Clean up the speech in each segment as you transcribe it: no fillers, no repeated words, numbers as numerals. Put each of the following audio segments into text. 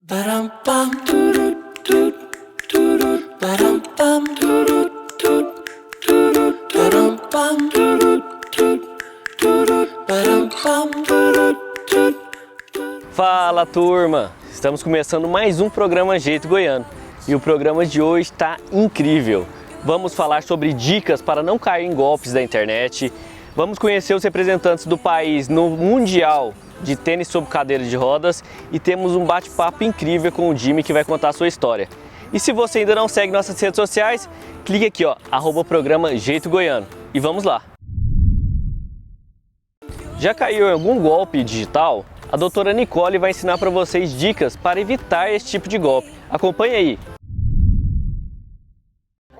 Param pam turut tut turut param pam turut tut turut param pam turut tut turut param pam turut tut. Fala, turma! Estamos começando mais um programa Jeito Goiano e o programa de hoje está incrível. Vamos falar sobre dicas para não cair em golpes da internet. Vamos conhecer os representantes do país no Mundial de Tênis sobre Cadeira de Rodas e temos um bate-papo incrível com o Jimmy que vai contar a sua história. E se você ainda não segue nossas redes sociais, clique aqui, @programa Jeito Goiano e vamos lá! Já caiu em algum golpe digital? A doutora Nicole vai ensinar para vocês dicas para evitar esse tipo de golpe. Acompanhe aí!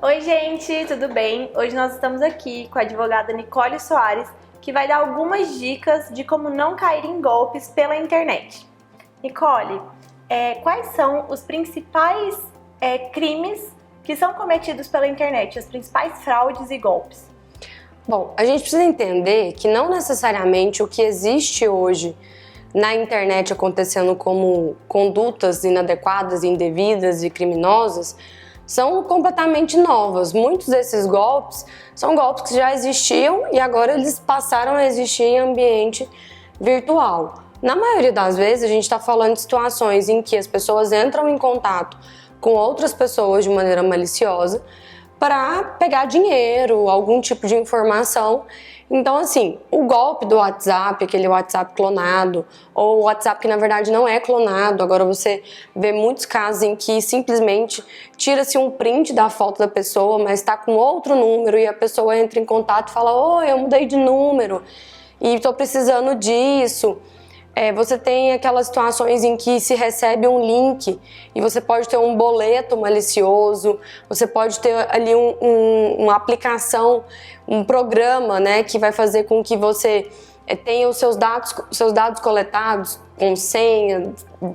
Oi gente, tudo bem? Hoje nós estamos aqui com a advogada Nicole Soares, que vai dar algumas dicas de como não cair em golpes pela internet. Nicole, quais são os principais crimes que são cometidos pela internet, as principais fraudes e golpes? Bom, a gente precisa entender que não necessariamente o que existe hoje na internet acontecendo como condutas inadequadas, indevidas e criminosas são completamente novas. Muitos desses golpes são golpes que já existiam e agora eles passaram a existir em ambiente virtual. Na maioria das vezes a gente está falando de situações em que as pessoas entram em contato com outras pessoas de maneira maliciosa para pegar dinheiro, algum tipo de informação. Então, assim, o golpe do WhatsApp, aquele WhatsApp clonado, ou o WhatsApp que na verdade não é clonado, agora você vê muitos casos em que simplesmente tira-se um print da foto da pessoa, mas está com outro número e a pessoa entra em contato e fala: "Oi, eu mudei de número e estou precisando disso". Você tem aquelas situações em que se recebe um link e você pode ter um boleto malicioso, você pode ter ali uma aplicação, um programa, né, que vai fazer com que você tenha os seus dados coletados, com senha,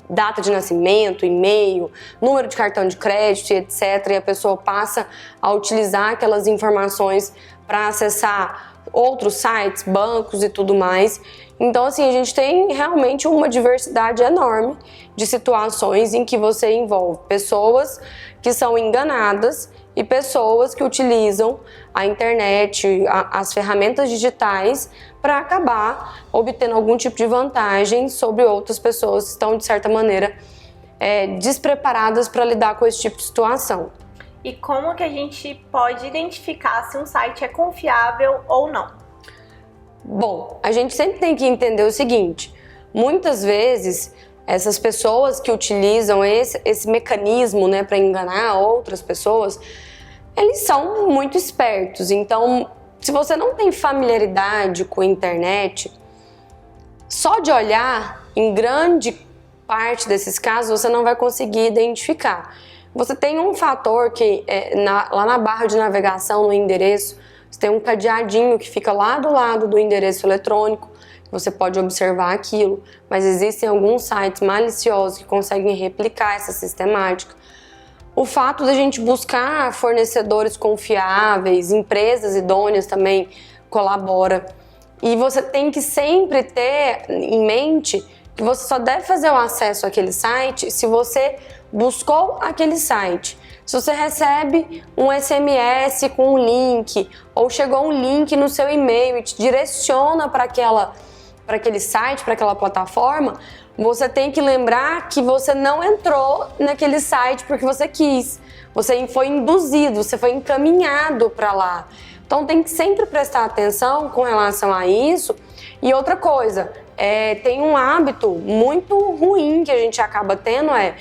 data de nascimento, e-mail, número de cartão de crédito, etc. E a pessoa passa a utilizar aquelas informações para acessar outros sites, bancos e tudo mais. Então, assim, a gente tem realmente uma diversidade enorme de situações em que você envolve pessoas que são enganadas e pessoas que utilizam a internet, as ferramentas digitais para acabar obtendo algum tipo de vantagem sobre outras pessoas que estão, de certa maneira, despreparadas para lidar com esse tipo de situação. E como que a gente pode identificar se um site é confiável ou não? Bom, a gente sempre tem que entender o seguinte: muitas vezes essas pessoas que utilizam esse mecanismo, né, para enganar outras pessoas, eles são muito espertos. Então, se você não tem familiaridade com a internet, só de olhar, em grande parte desses casos, você não vai conseguir identificar. Você tem um fator que, lá na barra de navegação, no endereço, você tem um cadeadinho que fica lá do lado do endereço eletrônico, você pode observar aquilo, mas existem alguns sites maliciosos que conseguem replicar essa sistemática. O fato da gente buscar fornecedores confiáveis, empresas idôneas também colabora. E você tem que sempre ter em mente que você só deve fazer o acesso àquele site se você buscou aquele site. Se você recebe um SMS com um link ou chegou um link no seu e-mail e te direciona para aquele site, para aquela plataforma, você tem que lembrar que você não entrou naquele site porque você quis. Você foi induzido, você foi encaminhado para lá. Então tem que sempre prestar atenção com relação a isso. E outra coisa, tem um hábito muito ruim que a gente acaba tendo, eu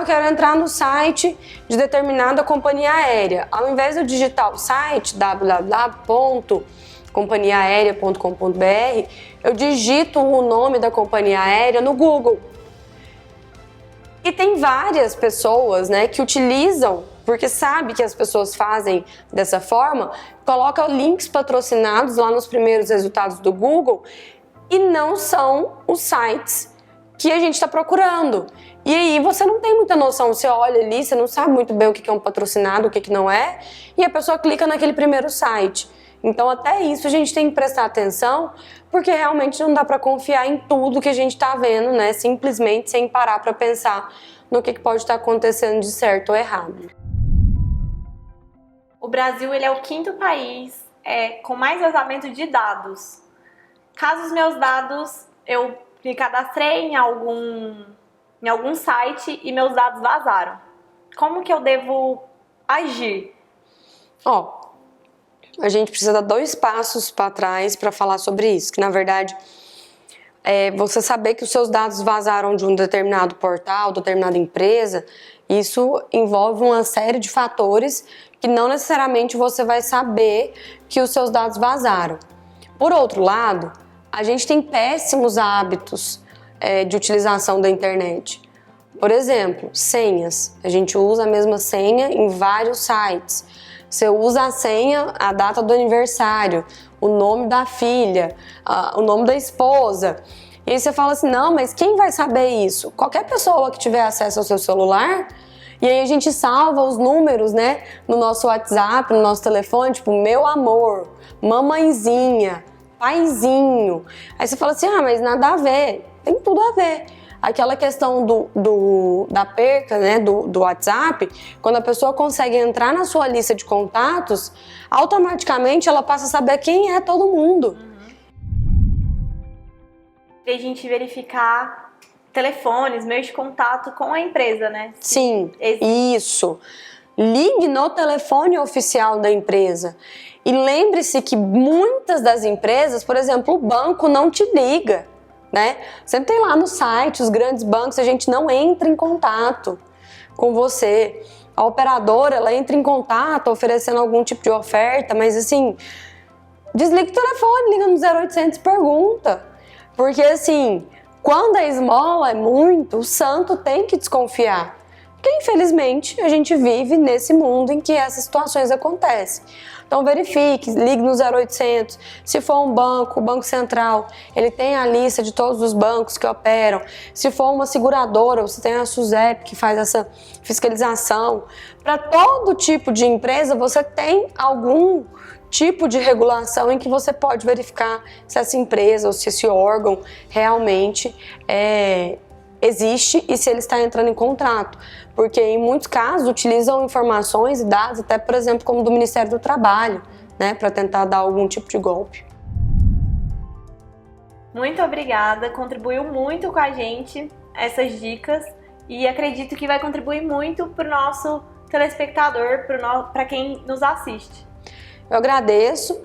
quero entrar no site de determinada companhia aérea. Ao invés de eu digitar o site www.companhiaaérea.com.br, eu digito o nome da companhia aérea no Google. E tem várias pessoas, né, que utilizam, porque sabe que as pessoas fazem dessa forma, colocam links patrocinados lá nos primeiros resultados do Google e não são os sites que a gente está procurando. E aí você não tem muita noção, você olha ali, você não sabe muito bem o que é um patrocinado, o que não é, e a pessoa clica naquele primeiro site. Então até isso a gente tem que prestar atenção, porque realmente não dá para confiar em tudo que a gente está vendo, né? Simplesmente sem parar para pensar no que pode estar acontecendo de certo ou errado. O Brasil ele é o 5º país com mais vazamento de dados. Caso os meus dados, eu me cadastrei em algum site e meus dados vazaram. Como que eu devo agir? A gente precisa dar 2 passos para trás para falar sobre isso, que na verdade você saber que os seus dados vazaram de um determinado portal, determinada empresa, isso envolve uma série de fatores que não necessariamente você vai saber que os seus dados vazaram. Por outro lado, a gente tem péssimos hábitos de utilização da internet. Por exemplo, senhas. A gente usa a mesma senha em vários sites. Você usa a senha, a data do aniversário, o nome da filha, o nome da esposa. E aí você fala assim, não, mas quem vai saber isso? Qualquer pessoa que tiver acesso ao seu celular. E aí a gente salva os números, né, no nosso WhatsApp, no nosso telefone, tipo, meu amor, mamãezinha, paizinho. Aí você fala assim, mas nada a ver. Tem tudo a ver. Aquela questão da perca, né, do WhatsApp, quando a pessoa consegue entrar na sua lista de contatos, automaticamente ela passa a saber quem é todo mundo. E a gente verificar telefones, meios de contato com a empresa, né? Sim, isso. Ligue no telefone oficial da empresa. E lembre-se que muitas das empresas, por exemplo, o banco não te liga, né? Sempre tem lá no site, os grandes bancos, a gente não entra em contato com você. A operadora, ela entra em contato oferecendo algum tipo de oferta, mas assim, desliga o telefone, liga no 0800 e pergunta. Porque assim, quando a esmola é muito, o santo tem que desconfiar. Porque infelizmente a gente vive nesse mundo em que essas situações acontecem. Então verifique, ligue no 0800, se for um banco, o Banco Central, ele tem a lista de todos os bancos que operam. Se for uma seguradora, você tem a SUSEP que faz essa fiscalização. Para todo tipo de empresa, você tem algum tipo de regulação em que você pode verificar se essa empresa ou se esse órgão realmente existe e se ele está entrando em contrato. Porque em muitos casos utilizam informações e dados, até por exemplo como do Ministério do Trabalho, né, para tentar dar algum tipo de golpe. Muito obrigada, contribuiu muito com a gente essas dicas e acredito que vai contribuir muito para o nosso telespectador, para quem nos assiste. Eu agradeço.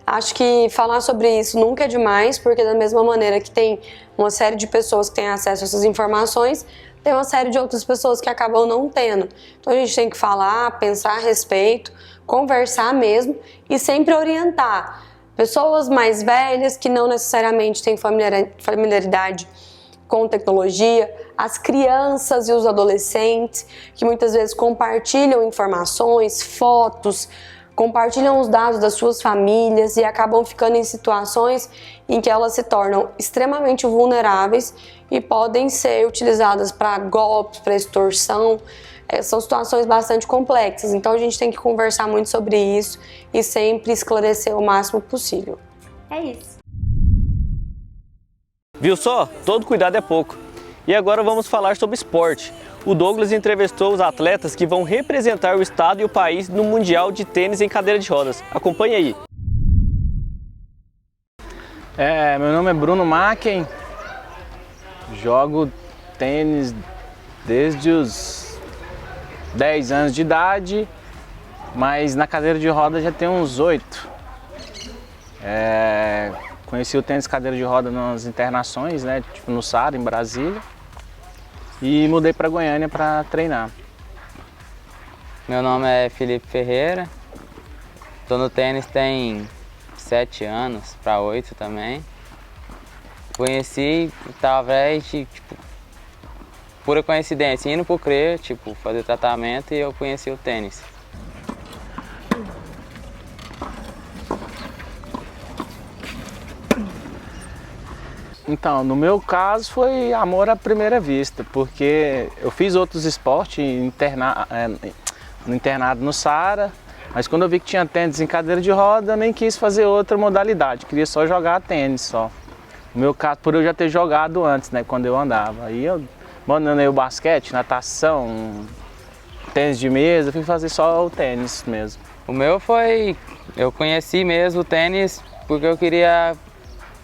Acho que falar sobre isso nunca é demais, porque da mesma maneira que tem uma série de pessoas que têm acesso a essas informações, tem uma série de outras pessoas que acabam não tendo. Então a gente tem que falar, pensar a respeito, conversar mesmo e sempre orientar pessoas mais velhas que não necessariamente têm familiaridade com tecnologia, as crianças e os adolescentes que muitas vezes compartilham informações, fotos, compartilham os dados das suas famílias e acabam ficando em situações em que elas se tornam extremamente vulneráveis e podem ser utilizadas para golpes, para extorsão. São situações bastante complexas, então a gente tem que conversar muito sobre isso e sempre esclarecer o máximo possível. É isso. Viu só? Todo cuidado é pouco. E agora vamos falar sobre esporte. O Douglas entrevistou os atletas que vão representar o estado e o país no Mundial de Tênis em Cadeira de Rodas. Acompanhe aí. Meu nome é Bruno Macken, jogo tênis desde os 10 anos de idade, mas na cadeira de roda já tem uns 8. Conheci o tênis cadeira de roda nas internações, né, tipo no SAR, em Brasília. E mudei para Goiânia para treinar. Meu nome é Felipe Ferreira, tô no tênis tem 7 anos, para 8 também. Conheci através de, pura coincidência, indo pro CRE, fazer tratamento e eu conheci o tênis. Então, no meu caso foi amor à primeira vista, porque eu fiz outros esportes no internado no Sara, Mas quando eu vi que tinha tênis em cadeira de roda, eu nem quis fazer outra modalidade, queria só jogar tênis só. No meu caso, por eu já ter jogado antes, né, quando eu andava. Aí eu, abandonei o basquete, natação, tênis de mesa, fui fazer só o tênis mesmo. O meu foi, eu conheci mesmo o tênis porque eu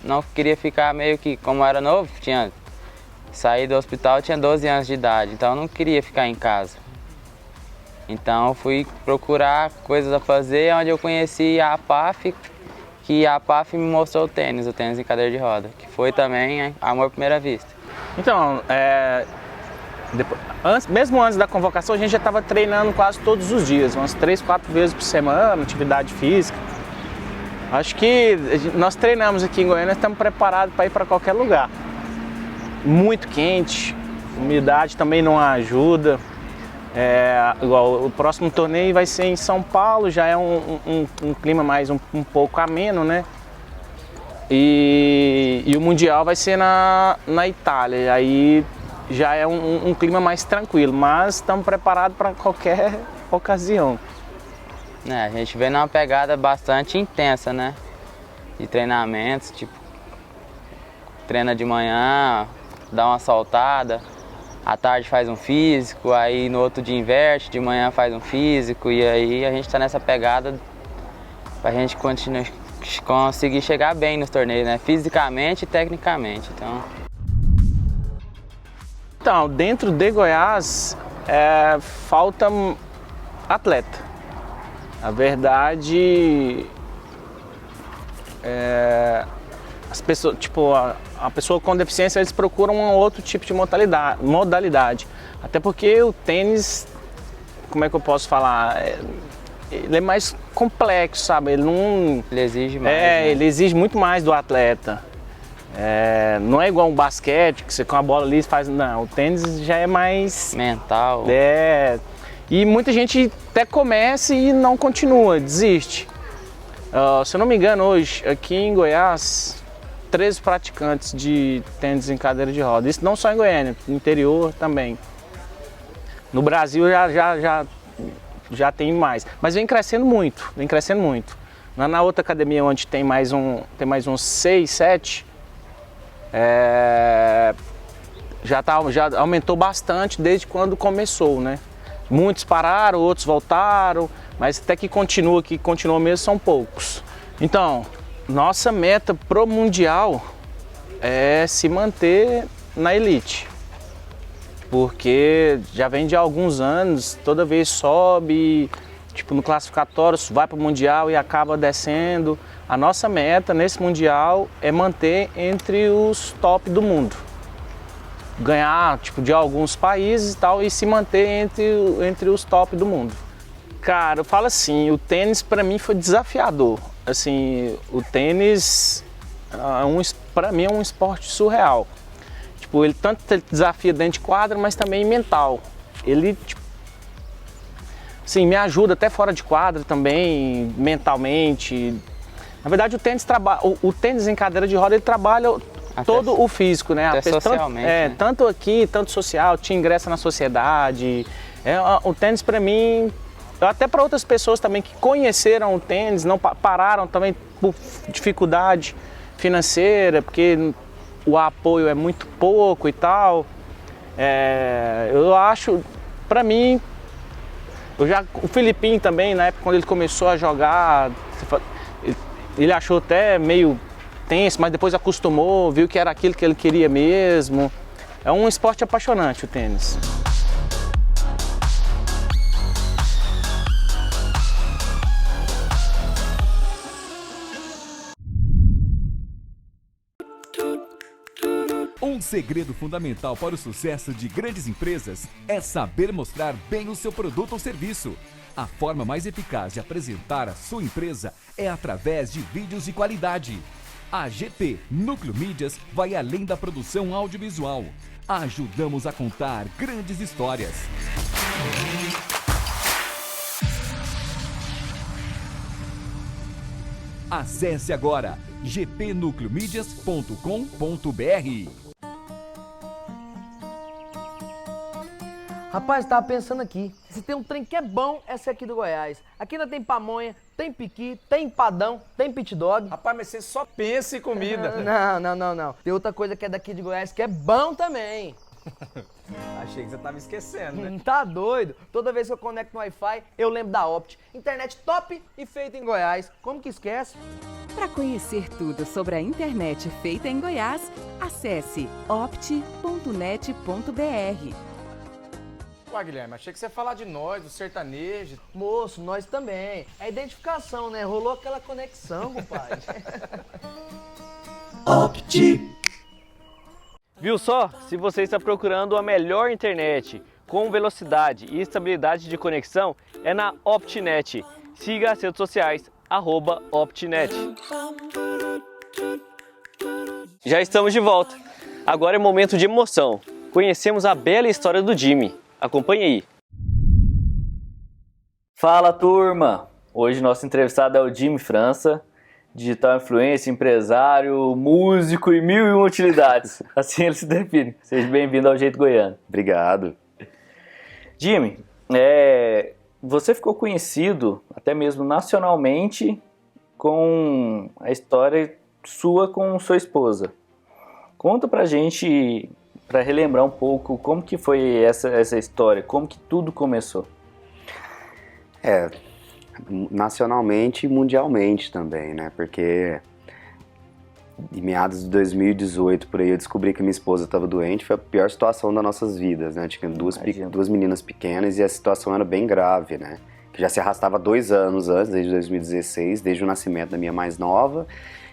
não queria ficar meio que, como eu era novo, saí do hospital, tinha 12 anos de idade, então eu não queria ficar em casa. Então eu fui procurar coisas a fazer, onde eu conheci a APAF, que a APAF me mostrou o tênis em cadeira de roda, que foi também amor à primeira vista. Então, mesmo antes da convocação, a gente já estava treinando quase todos os dias, umas 3, 4 vezes por semana, atividade física. Acho que nós treinamos aqui em Goiânia, estamos preparados para ir para qualquer lugar. Muito quente, umidade também não ajuda. Igual o próximo torneio vai ser em São Paulo, já é um clima mais um pouco ameno, né? E o Mundial vai ser na Itália, aí já é um clima mais tranquilo, mas estamos preparados para qualquer ocasião. A gente vem numa pegada bastante intensa, né? De treinamentos, tipo, treina de manhã, dá uma saltada, à tarde faz um físico, aí no outro dia inverte, de manhã faz um físico, e aí a gente está nessa pegada pra gente conseguir chegar bem nos torneios, né? Fisicamente e tecnicamente. Então, dentro de Goiás, falta atleta. A verdade, as pessoas, tipo, a pessoa com deficiência, eles procuram um outro tipo de modalidade. Até porque o tênis, como é que eu posso falar? Ele é mais complexo, sabe? Ele exige mais. Né? Ele exige muito mais do atleta. Não é igual um basquete, que você com a bola ali faz. Não, o tênis já é mais mental. E muita gente até começa e não continua, desiste. Se eu não me engano, hoje, aqui em Goiás, 13 praticantes de tênis em cadeira de roda. Isso não só em Goiânia, no interior também. No Brasil já tem mais, mas vem crescendo muito, Na outra academia, onde tem mais uns 6, 7, já aumentou bastante desde quando começou, né? Muitos pararam, outros voltaram, mas até que continua mesmo, são poucos. Então, nossa meta pro Mundial é se manter na elite. Porque já vem de alguns anos, toda vez sobe, tipo no classificatório, vai pro Mundial e acaba descendo. A nossa meta nesse Mundial é manter entre os top do mundo. Ganhar tipo, de alguns países e tal e se manter entre os top do mundo. Cara, eu falo assim, o tênis para mim foi desafiador. Assim, o tênis para mim é um esporte surreal. Tipo, ele desafia dentro de quadra, mas também mental. Ele tipo, assim, me ajuda até fora de quadra também, mentalmente. Na verdade, o tênis em cadeira de roda, ele trabalha todo o físico, né? Até socialmente, né? Tanto aqui, tanto social, te ingressa na sociedade. O tênis para mim, até para outras pessoas também que conheceram o tênis, não pararam também por dificuldade financeira, porque o apoio é muito pouco e tal. Eu acho, para mim, o Filipinho também, na época quando ele começou a jogar, ele achou até meio tenso, mas depois acostumou, viu que era aquilo que ele queria mesmo. É um esporte apaixonante o tênis. Um segredo fundamental para o sucesso de grandes empresas é saber mostrar bem o seu produto ou serviço. A forma mais eficaz de apresentar a sua empresa é através de vídeos de qualidade. A GP Núcleo Mídias vai além da produção audiovisual. Ajudamos a contar grandes histórias. Acesse agora gpnucleomídias.com.br. Rapaz, tava pensando aqui, se tem um trem que é bom, essa é aqui do Goiás. Aqui ainda tem pamonha, tem piqui, tem empadão, tem pit dog. Rapaz, mas você só pensa em comida. Não. Tem outra coisa que é daqui de Goiás que é bom também. Achei que você tava esquecendo, né? Tá doido? Toda vez que eu conecto no Wi-Fi, eu lembro da Opt. Internet top e feita em Goiás. Como que esquece? Para conhecer tudo sobre a internet feita em Goiás, acesse opt.net.br. Ué, Guilherme, achei que você ia falar de nós, do sertanejo. Moço, nós também. É identificação, né? Rolou aquela conexão, compadre. Opt. Viu só? Se você está procurando a melhor internet com velocidade e estabilidade de conexão, é na OptNet. Siga as redes sociais, @OptNet. Já estamos de volta. Agora é momento de emoção. Conhecemos a bela história do Jimmy. Acompanhe aí. Fala, turma! Hoje nosso entrevistado é o Jimmy França, digital influencer, empresário, músico e 1001 utilidades. Assim ele se define. Seja bem-vindo ao Jeito Goiano. Obrigado. Jimmy, você ficou conhecido, até mesmo nacionalmente, com a história sua com sua esposa. Conta pra gente, pra relembrar um pouco, como que foi essa história, como que tudo começou. Nacionalmente e mundialmente também, né? Porque em meados de 2018, por aí, eu descobri que minha esposa estava doente. Foi a pior situação das nossas vidas, né? Tinha duas meninas pequenas e a situação era bem grave, né? Que já se arrastava 2 anos antes, desde 2016, desde o nascimento da minha mais nova.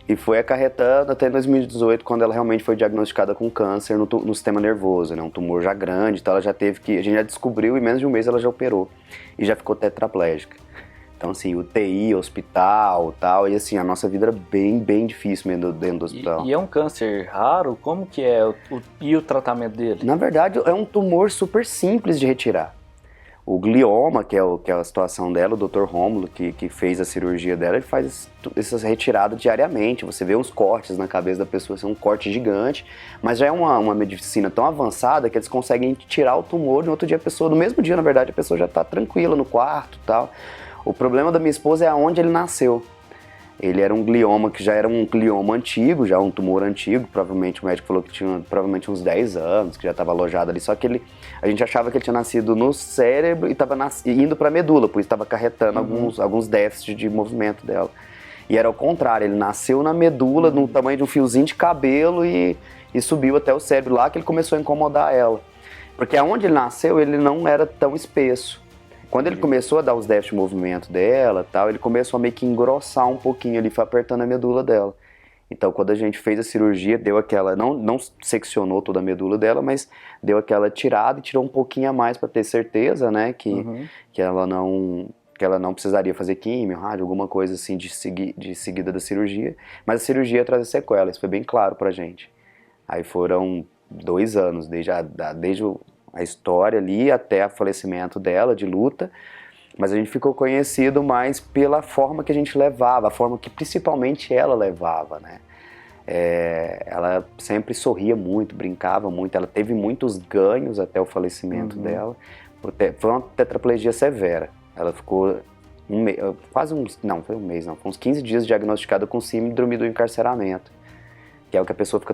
E foi acarretando até 2018, quando ela realmente foi diagnosticada com câncer no sistema nervoso, né? Um tumor já grande, então ela já teve que... A gente já descobriu e em menos de um mês ela já operou. E já ficou tetraplégica. Então, assim, UTI, hospital e tal, e assim, a nossa vida era bem difícil mesmo dentro do hospital. E é um câncer raro? Como que é e o tratamento dele? Na verdade, é um tumor super simples de retirar. O glioma, que é a situação dela, o Dr. Rômulo, que fez a cirurgia dela, ele faz essa retirada diariamente. Você vê uns cortes na cabeça da pessoa, assim, um corte gigante, mas já é uma medicina tão avançada que eles conseguem tirar o tumor e no outro dia a pessoa, no mesmo dia, na verdade, a pessoa já está tranquila no quarto e tal. O problema da minha esposa é aonde ele nasceu. Ele era um glioma que já era um glioma antigo, já um tumor antigo, provavelmente o médico falou que tinha provavelmente uns 10 anos, que já estava alojado ali, só que a gente achava que ele tinha nascido no cérebro e estava indo para a medula, por isso estava acarretando alguns déficits de movimento dela. E era o contrário, ele nasceu na medula, no tamanho de um fiozinho de cabelo e subiu até o cérebro lá, que ele começou a incomodar ela. Porque aonde ele nasceu, ele não era tão espesso. Quando ele começou a dar os déficits de movimento dela, tal, ele começou a meio que engrossar um pouquinho ali, foi apertando a medula dela. Então, quando a gente fez a cirurgia, deu aquela, não seccionou toda a medula dela, mas deu aquela tirada e tirou um pouquinho a mais para ter certeza, né, que ela não precisaria fazer químio, rádio, alguma coisa assim de seguida da cirurgia. Mas a cirurgia traz sequelas, isso foi bem claro pra gente. Aí foram 2 anos, desde a história ali até o falecimento dela, de luta, mas a gente ficou conhecido mais pela forma que a gente levava, a forma que principalmente ela levava, né? Ela sempre sorria muito, brincava muito, ela teve muitos ganhos até o falecimento dela, foi uma tetraplegia severa, ela ficou foi uns 15 dias diagnosticada com síndrome do encarceramento, que é o que a pessoa fica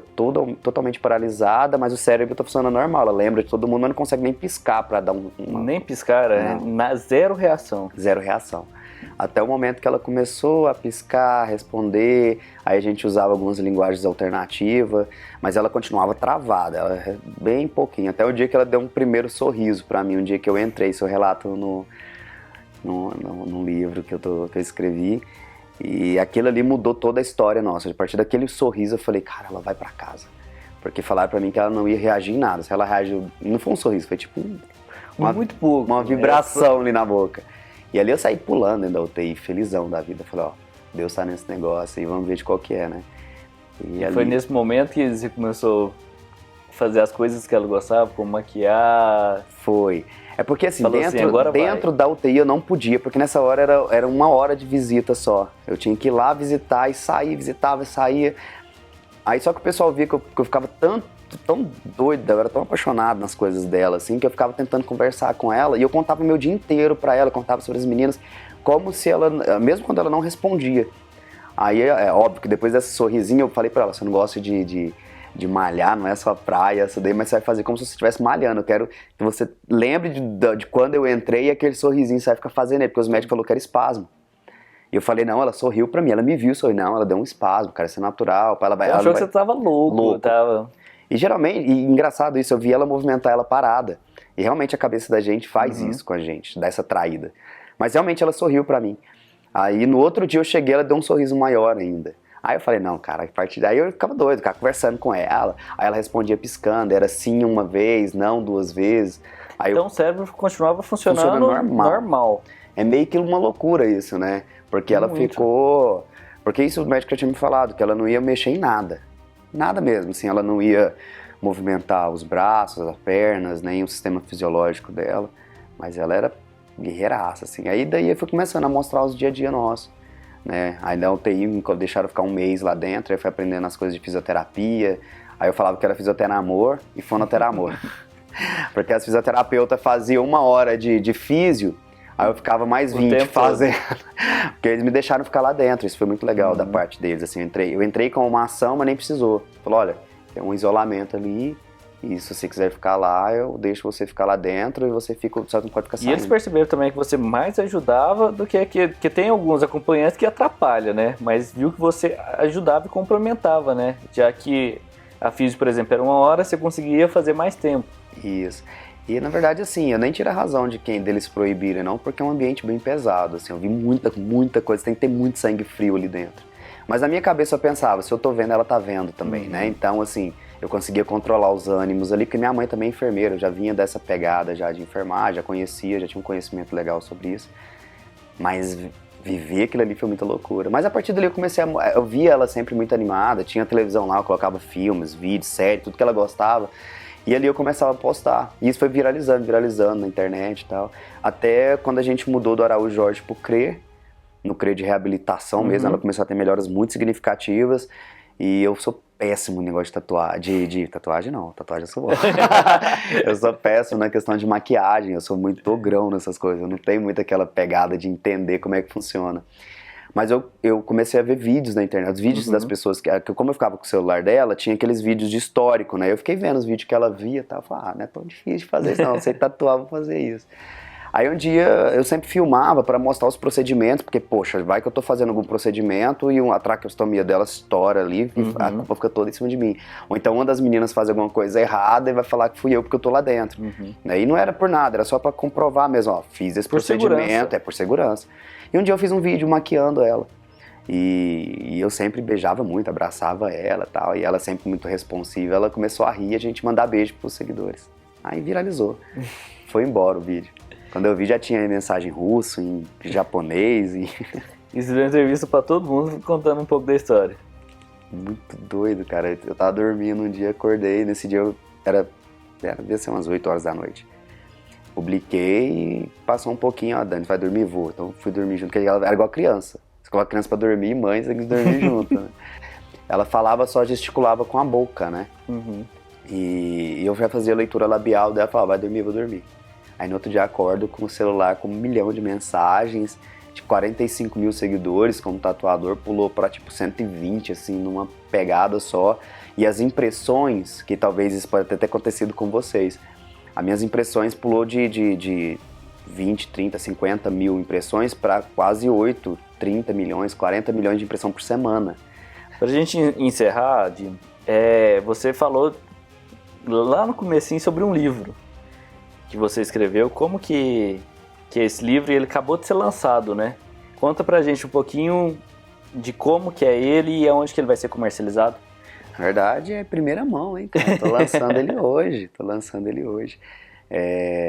totalmente paralisada, mas o cérebro está funcionando normal, ela lembra de todo mundo, mas não consegue nem piscar para dar Nem piscar, zero reação. Zero reação. Até o momento que ela começou a piscar, responder, aí a gente usava algumas linguagens alternativas, mas ela continuava travada, bem pouquinho, até o dia que ela deu um primeiro sorriso para mim, um dia que eu entrei, isso eu relato no livro que eu escrevi. E aquilo ali mudou toda a história nossa. A partir daquele sorriso eu falei, cara, ela vai pra casa. Porque falaram pra mim que ela não ia reagir em nada. Se ela reagiu, não foi um sorriso, foi tipo muito pouco, uma vibração ali na boca. E ali eu saí pulando dentro da UTI, felizão da vida. Falei, ó, Deus tá nesse negócio e vamos ver de qual que é, né? E ali... Foi nesse momento que você começou a fazer as coisas que ela gostava, como maquiar? Foi. É porque assim, dentro da UTI eu não podia, porque nessa hora era 1 hora de visita só. Eu tinha que ir lá visitar e sair, visitava e saía. Aí só que o pessoal via que eu ficava tão doido, eu era tão apaixonado nas coisas dela, assim, que eu ficava tentando conversar com ela, e eu contava o meu dia inteiro pra ela, contava sobre as meninas, como se ela, mesmo quando ela não respondia. Aí é óbvio que depois desse sorrisinho eu falei pra ela, você não gosta de malhar, não é só praia, essa daí, mas você vai fazer como se você estivesse malhando. Eu quero que você lembre de quando eu entrei e aquele sorrisinho você vai ficar fazendo aí, porque os médicos falaram que era espasmo. E eu falei, não, ela sorriu pra mim, ela me viu, sorriu, não, ela deu um espasmo, cara, isso é natural. Ela achou que você tava louco. Tava... E geralmente, e engraçado isso, eu vi ela movimentar ela parada. E realmente a cabeça da gente faz isso com a gente, dá essa traída. Mas realmente ela sorriu pra mim. Aí no outro dia eu cheguei, ela deu um sorriso maior ainda. Aí eu falei, não, cara, a partir daí eu ficava doido, ficava conversando com ela. Aí ela respondia piscando, era sim uma vez, não 2 vezes. Aí então o cérebro continuava funcionando normal. É meio que uma loucura isso, né? Porque ela ficou... Porque isso o médico já tinha me falado, que ela não ia mexer em nada. Nada mesmo, assim, ela não ia movimentar os braços, as pernas, nem o sistema fisiológico dela. Mas ela era guerreiraça, assim. Aí daí eu fui começando a mostrar os dia a dia nossos, né? Aí na UTI, deixaram eu ficar 1 mês lá dentro, aí eu fui aprendendo as coisas de fisioterapia. Aí eu falava que era fisioteramor e fonoteramor. Porque as fisioterapeutas faziam 1 hora de físio, aí eu ficava mais 20 fazendo. Porque eles me deixaram ficar lá dentro, isso foi muito legal da parte deles, assim, eu entrei com uma ação, mas nem precisou. Falou, olha, tem um isolamento ali, e se você quiser ficar lá, eu deixo você ficar lá dentro e você fica, só não pode ficar saindo. E eles perceberam também que você mais ajudava do que tem alguns acompanhantes que atrapalham, né? Mas viu que você ajudava e complementava, né? Já que a físio, por exemplo, era 1 hora, você conseguia fazer mais tempo. Isso. E na verdade, assim, eu nem tiro a razão de quem deles proibirem, não, porque é um ambiente bem pesado, assim, eu vi muita coisa, tem que ter muito sangue frio ali dentro. Mas na minha cabeça eu pensava, se eu tô vendo, ela tá vendo também, né? Então, assim, eu conseguia controlar os ânimos ali, porque minha mãe também é enfermeira, eu já vinha dessa pegada já de enfermagem, já conhecia, já tinha um conhecimento legal sobre isso. Mas viver aquilo ali foi muita loucura. Mas a partir dali eu via ela sempre muito animada, tinha televisão lá, eu colocava filmes, vídeos, séries, tudo que ela gostava. E ali eu começava a postar. E isso foi viralizando na internet e tal. Até quando a gente mudou do Araújo Jorge pro CRE, no CRE de reabilitação mesmo, ela começou a ter melhoras muito significativas. E eu sou péssimo no negócio de tatuagem. De tatuagem não, tatuagem eu sou bom. Eu sou péssimo na questão de maquiagem, eu sou muito ogrão nessas coisas. Eu não tenho muito aquela pegada de entender como é que funciona. Mas eu comecei a ver vídeos na internet, os vídeos das pessoas, que como eu ficava com o celular dela, tinha aqueles vídeos de histórico, né? Eu fiquei vendo os vídeos que ela via e tal, falei, não é tão difícil de fazer isso não, eu sei tatuar, vou fazer isso. Aí um dia eu sempre filmava para mostrar os procedimentos, porque, poxa, vai que eu tô fazendo algum procedimento e a traqueostomia dela estoura ali, e a culpa fica toda em cima de mim. Ou então uma das meninas faz alguma coisa errada e vai falar que fui eu porque eu tô lá dentro. E não era por nada, era só para comprovar mesmo, ó, fiz esse procedimento, por segurança. E um dia eu fiz um vídeo maquiando ela. E eu sempre beijava muito, abraçava ela e tal. E ela sempre muito responsiva. Ela começou a rir e a gente mandar beijo pros seguidores. Aí viralizou. Foi embora o vídeo. Quando eu vi já tinha mensagem em russo, em japonês. E você deu entrevista pra todo mundo contando um pouco da história. Muito doido, cara. Eu tava dormindo um dia, acordei. Nesse dia devia ser umas 8 horas da noite. Publiquei e passou um pouquinho, ó, Dani, vai dormir? Vou. Então fui dormir junto, porque ela era igual criança. Você coloca a criança pra dormir, mãe, você tem que dormir junto, né? Ela falava, só gesticulava com a boca, né? E eu já fazia leitura labial dela, falava, vai dormir, vou dormir. Aí no outro dia acordo com o celular com 1 milhão de mensagens, de 45 mil seguidores como tatuador, pulou pra tipo 120, assim, numa pegada só. E as impressões, que talvez isso pode até ter acontecido com vocês, as minhas impressões pulou de 20, 30, 50 mil impressões para quase 8, 30 milhões, 40 milhões de impressão por semana. Pra gente encerrar, você falou lá no comecinho sobre um livro que você escreveu. Como que é esse livro? E ele acabou de ser lançado, né? Conta pra gente um pouquinho de como que é ele e aonde que ele vai ser comercializado. Na verdade, é primeira mão, hein, cara? Tô lançando ele hoje.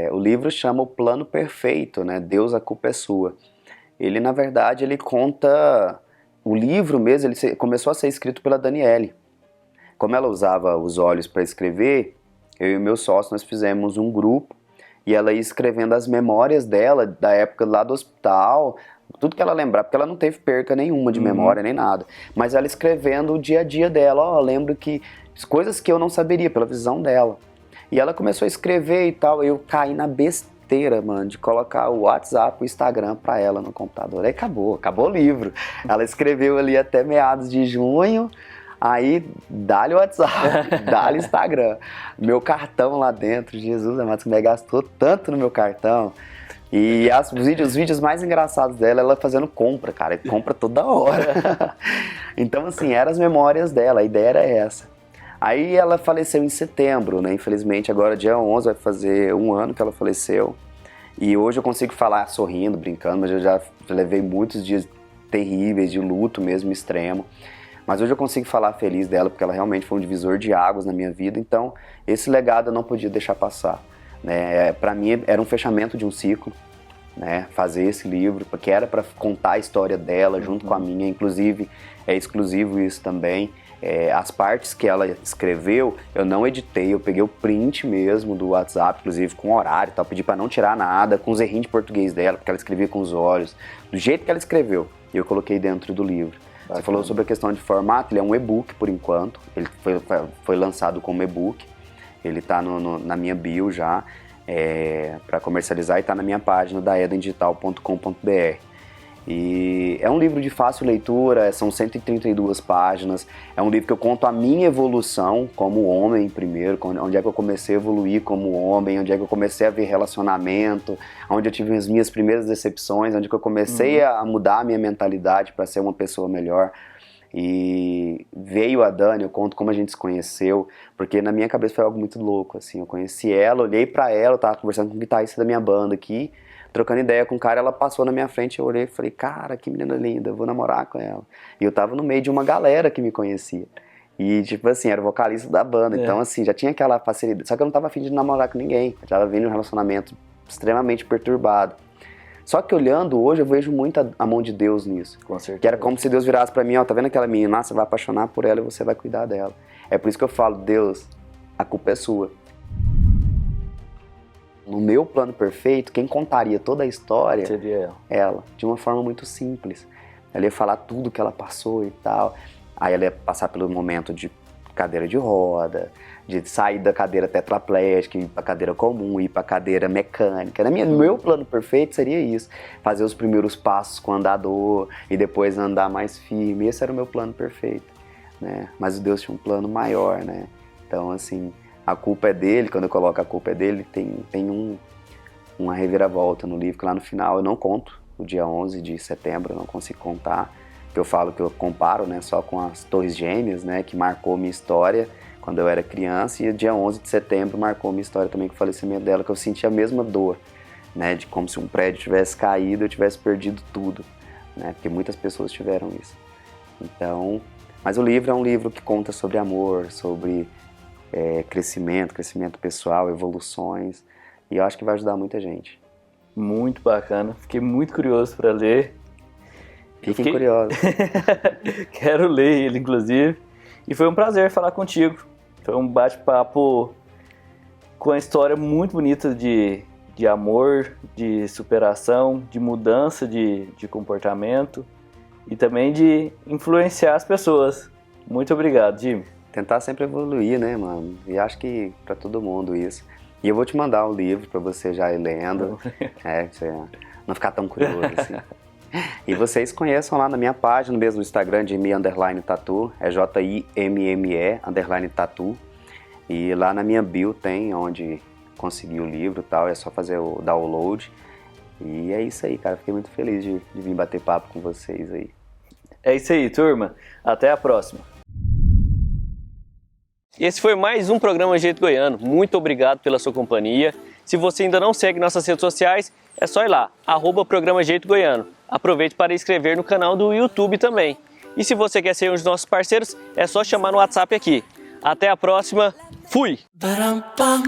O livro chama O Plano Perfeito, né? Deus, a culpa é sua. Ele, na verdade, ele conta... O livro mesmo, ele começou a ser escrito pela Daniele. Como ela usava os olhos para escrever, eu e o meu sócio, nós fizemos um grupo e ela ia escrevendo as memórias dela, da época lá do hospital, tudo que ela lembrar, porque ela não teve perca nenhuma de memória nem nada, mas ela escrevendo o dia a dia dela, ó, lembro que coisas que eu não saberia pela visão dela. E ela começou a escrever e tal, eu caí na besteira, mano, de colocar o WhatsApp, o Instagram pra ela no computador. Aí acabou o livro. Ela escreveu ali até meados de junho, aí dá-lhe o WhatsApp, dá-lhe o Instagram. Meu cartão lá dentro, Jesus amado, como gastou tanto no meu cartão. E os vídeos mais engraçados dela, ela fazendo compra, cara, compra toda hora. Então, assim, eram as memórias dela, a ideia era essa. Aí ela faleceu em setembro, né? Infelizmente, agora dia 11 vai fazer 1 ano que ela faleceu. E hoje eu consigo falar sorrindo, brincando, mas eu já levei muitos dias terríveis, de luto mesmo, extremo. Mas hoje eu consigo falar feliz dela, porque ela realmente foi um divisor de águas na minha vida. Então, esse legado eu não podia deixar passar, né? Para mim, era um fechamento de um ciclo, né? Fazer esse livro, porque era para contar a história dela junto com a minha. Inclusive, é exclusivo isso também. As partes que ela escreveu, eu não editei, eu peguei o print mesmo do WhatsApp, inclusive com horário e tal, pedi para não tirar nada, com os errinhos de português dela, porque ela escrevia com os olhos, do jeito que ela escreveu, e eu coloquei dentro do livro. Bacana. Você falou sobre a questão de formato, ele é um e-book por enquanto, ele foi lançado como e-book, ele está na minha bio já, para comercializar, e está na minha página da edendigital.com.br. E é um livro de fácil leitura, são 132 páginas, é um livro que eu conto a minha evolução como homem primeiro, onde é que eu comecei a evoluir como homem, onde é que eu comecei a ver relacionamento, onde eu tive as minhas primeiras decepções, onde é que eu comecei a mudar a minha mentalidade para ser uma pessoa melhor. E veio a Dani, eu conto como a gente se conheceu, porque na minha cabeça foi algo muito louco, assim, eu conheci ela, olhei pra ela, eu tava conversando com o guitarrista da minha banda aqui, trocando ideia com o cara, ela passou na minha frente, eu olhei e falei, cara, que menina linda, eu vou namorar com ela. E eu tava no meio de uma galera que me conhecia. E, tipo assim, era o vocalista da banda, então, assim, já tinha aquela facilidade. Só que eu não tava afim de namorar com ninguém, eu tava vendo um relacionamento extremamente perturbado. Só que olhando hoje, eu vejo muito a mão de Deus nisso. Com certeza. Que era como se Deus virasse pra mim, ó, tá vendo aquela menina? Você vai apaixonar por ela e você vai cuidar dela. É por isso que eu falo, Deus, a culpa é sua. No meu plano perfeito, quem contaria toda a história seria ela, de uma forma muito simples. Ela ia falar tudo que ela passou e tal. Aí ela ia passar pelo momento de cadeira de roda, de sair da cadeira tetraplégica, ir pra cadeira comum, ir pra cadeira mecânica. No meu plano perfeito seria isso. Fazer os primeiros passos com o andador e depois andar mais firme. Esse era o meu plano perfeito, né? Mas Deus tinha um plano maior, né? Então, assim, a culpa é dele. Quando eu coloco a culpa é dele, tem uma reviravolta no livro, que lá no final eu não conto o dia 11 de setembro, eu não consigo contar, que eu falo que eu comparo, né, só com as Torres Gêmeas, né, que marcou minha história quando eu era criança, e o dia 11 de setembro marcou minha história também com o falecimento dela, que eu senti a mesma dor, né, de como se um prédio tivesse caído, eu tivesse perdido tudo, né, porque muitas pessoas tiveram isso. Então, mas o livro é um livro que conta sobre amor, sobre crescimento pessoal, evoluções, e eu acho que vai ajudar muita gente. Muito bacana, fiquei muito curioso para ler. Fiquem curiosos. Quero ler ele, inclusive. E foi um prazer falar contigo. Foi um bate-papo com uma história muito bonita de amor, de superação, de mudança de comportamento e também de influenciar as pessoas. Muito obrigado, Jimmy. Tentar sempre evoluir, né, mano? E acho que pra todo mundo isso. E eu vou te mandar um livro pra você já ir lendo, pra você não ficar tão curioso assim. E vocês conheçam lá na minha página, mesmo no Instagram, Jimmy_Tatu, é JIMME_Tatu. E lá na minha bio tem onde conseguir o livro e tal, é só fazer o download. E é isso aí, cara, fiquei muito feliz de vir bater papo com vocês aí. É isso aí, turma. Até a próxima. Esse foi mais um programa Jeito Goiano. Muito obrigado pela sua companhia. Se você ainda não segue nossas redes sociais, é só ir lá, @programa Jeito Goiano. Aproveite para inscrever no canal do YouTube também. E se você quer ser um dos nossos parceiros, é só chamar no WhatsApp aqui. Até a próxima. Fui! Ba-dum-bum.